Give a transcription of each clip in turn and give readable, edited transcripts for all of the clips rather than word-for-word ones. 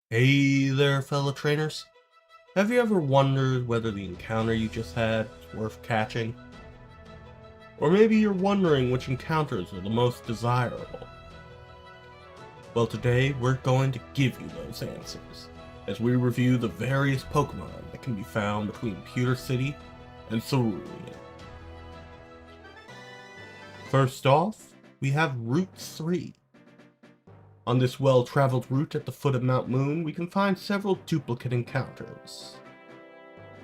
Hey there, fellow trainers. Have you ever wondered whether the encounter you just had is worth catching? Or maybe you're wondering which encounters are the most desirable? Well, today we're going to give you those answers, as we review the various Pokemon that can be found between Pewter City and Cerulean. First off, we have Route 3. On this well-traveled route at the foot of Mount Moon, we can find several duplicate encounters,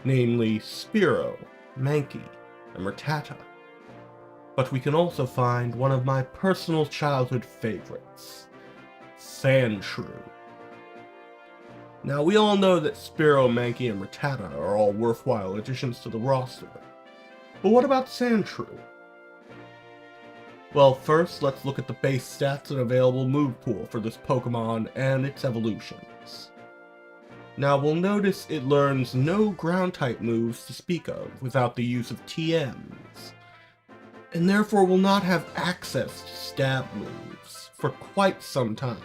namely Spearow, Mankey, and Rattata. But we can also find one of my personal childhood favorites, Sandshrew. Now, we all know that Spearow, Mankey, and Rattata are all worthwhile additions to the roster, but what about Sandshrew? Well, first, let's look at the base stats and available move pool for this Pokemon and its evolutions. Now, we'll notice it learns no ground-type moves to speak of without the use of TMs, and therefore will not have access to stab moves for quite some time.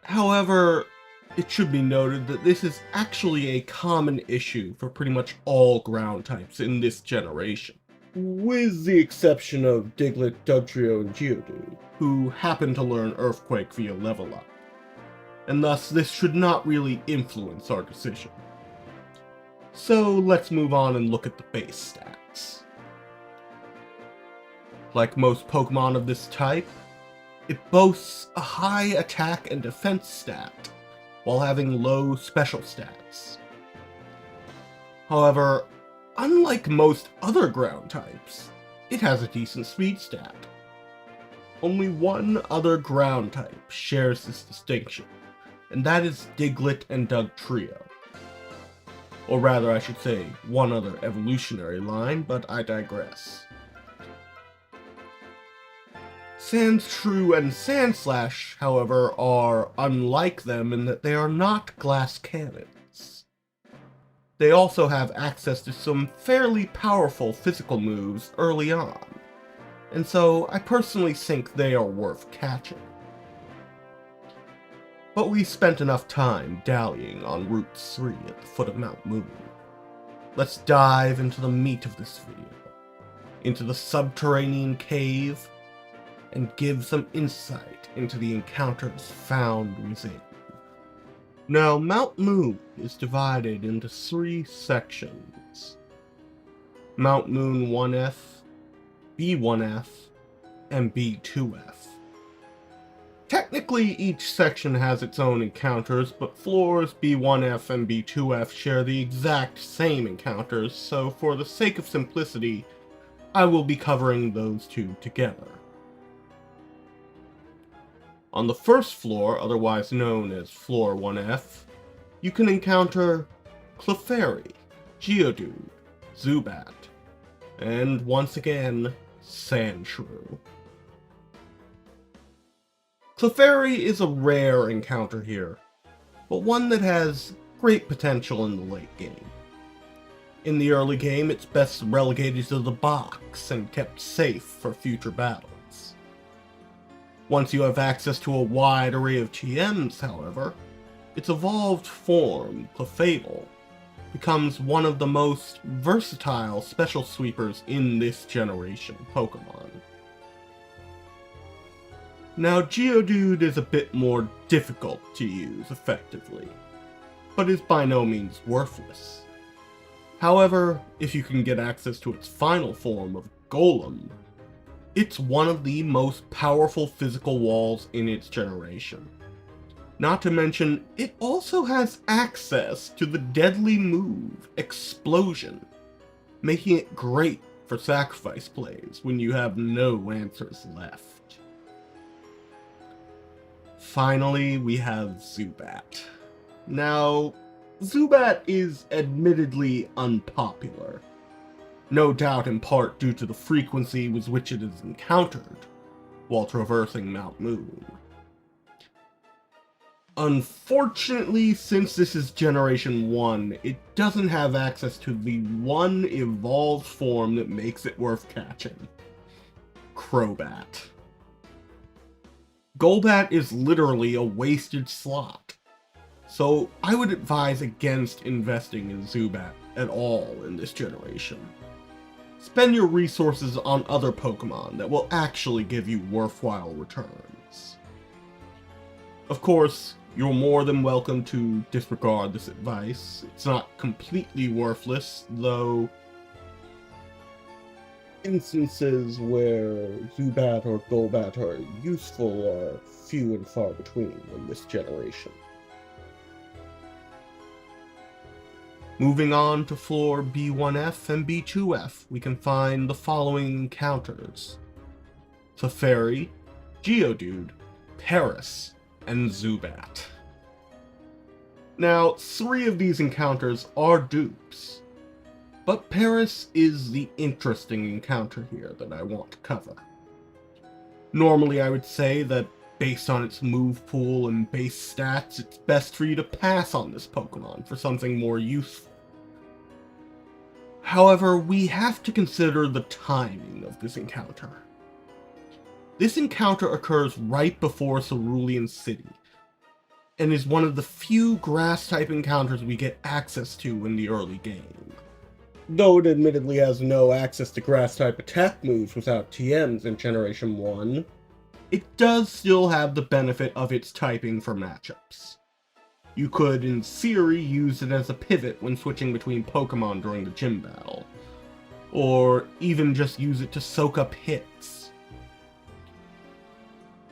However, it should be noted that this is actually a common issue for pretty much all ground types in this generation, with the exception of Diglett, Dugtrio, and Geodude, who happen to learn Earthquake via level up, and thus this should not really influence our decision. So let's move on and look at the base stats. Like most Pokemon of this type, it boasts a high attack and defense stat, while having low special stats. However, unlike most other ground types, it has a decent speed stat. Only one other ground type shares this distinction, and that is Diglett and Dugtrio. Or rather, I should say, one other evolutionary line, but I digress. Sandshrew and Sandslash, however, are unlike them in that they are not glass cannons. They also have access to some fairly powerful physical moves early on, and so I personally think they are worth catching. But we spent enough time dallying on Route 3 at the foot of Mount Moon. Let's dive into the meat of this video, into the subterranean cave, and give some insight into the encounters found within. Now, Mount Moon is divided into 3 sections: Mount Moon 1F, B1F, and B2F. Technically, each section has its own encounters, but floors B1F and B2F share the exact same encounters, so for the sake of simplicity, I will be covering those two together. On the first floor, otherwise known as Floor 1F, you can encounter Clefairy, Geodude, Zubat, and once again, Sandshrew. Clefairy is a rare encounter here, but one that has great potential in the late game. In the early game, it's best relegated to the box and kept safe for future battles. Once you have access to a wide array of TMs, however, its evolved form, Clefable, becomes one of the most versatile special sweepers in this generation Pokemon. Now, Geodude is a bit more difficult to use effectively, but is by no means worthless. However, if you can get access to its final form of Golem, it's one of the most powerful physical walls in its generation. Not to mention, it also has access to the deadly move, Explosion, making it great for sacrifice plays when you have no answers left. Finally, we have Zubat. Now, Zubat is admittedly unpopular, no doubt in part due to the frequency with which it is encountered while traversing Mount Moon. Unfortunately, since this is Generation 1, it doesn't have access to the one evolved form that makes it worth catching: Crobat. Golbat is literally a wasted slot, so I would advise against investing in Zubat at all in this generation. Spend your resources on other Pokemon that will actually give you worthwhile returns. Of course, you're more than welcome to disregard this advice. It's not completely worthless, though instances where Zubat or Golbat are useful are few and far between in this generation. Moving on to floor B1F and B2F, we can find the following encounters: Teferi, Geodude, Paris, and Zubat. Now, 3 of these encounters are dupes, but Paris is the interesting encounter here that I want to cover. Normally I would say that based on its move pool and base stats, it's best for you to pass on this Pokemon for something more useful. However, we have to consider the timing of this encounter. This encounter occurs right before Cerulean City, and is one of the few grass-type encounters we get access to in the early game. Though it admittedly has no access to grass-type attack moves without TMs in Generation 1, it does still have the benefit of its typing for matchups. You could, in theory, use it as a pivot when switching between Pokemon during the gym battle, or even just use it to soak up hits.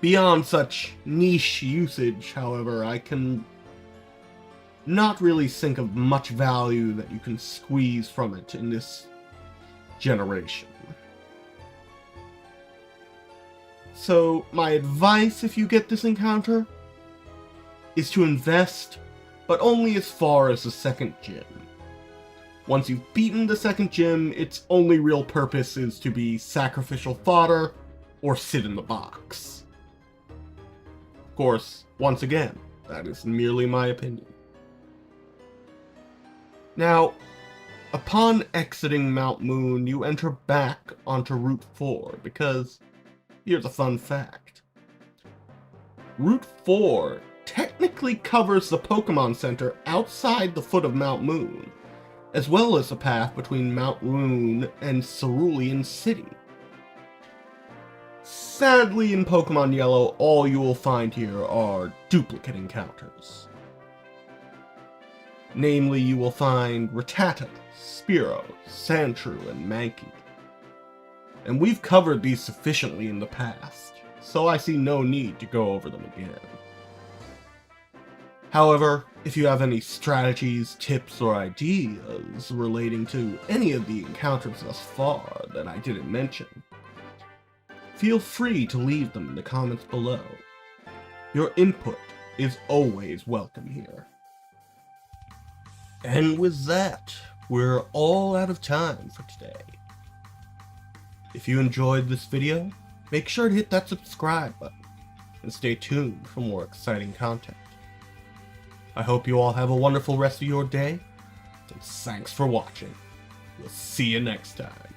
Beyond such niche usage, however, I can not really think of much value that you can squeeze from it in this generation. So, my advice if you get this encounter is to invest, but only as far as the second gym. Once you've beaten the second gym, its only real purpose is to be sacrificial fodder or sit in the box. Of course, once again, that is merely my opinion. Now, upon exiting Mount Moon, you enter back onto Route 4, because here's a fun fact. Route 4 technically covers the Pokemon Center outside the foot of Mount Moon, as well as the path between Mount Moon and Cerulean City. Sadly, in Pokemon Yellow, all you will find here are duplicate encounters. Namely, you will find Rattata, Spearow, Sandshrew, and Mankey. And we've covered these sufficiently in the past, so I see no need to go over them again. However, if you have any strategies, tips, or ideas relating to any of the encounters thus far that I didn't mention, feel free to leave them in the comments below. Your input is always welcome here. And with that, we're all out of time for today. If you enjoyed this video, make sure to hit that subscribe button, and stay tuned for more exciting content. I hope you all have a wonderful rest of your day, and thanks for watching. We'll see you next time.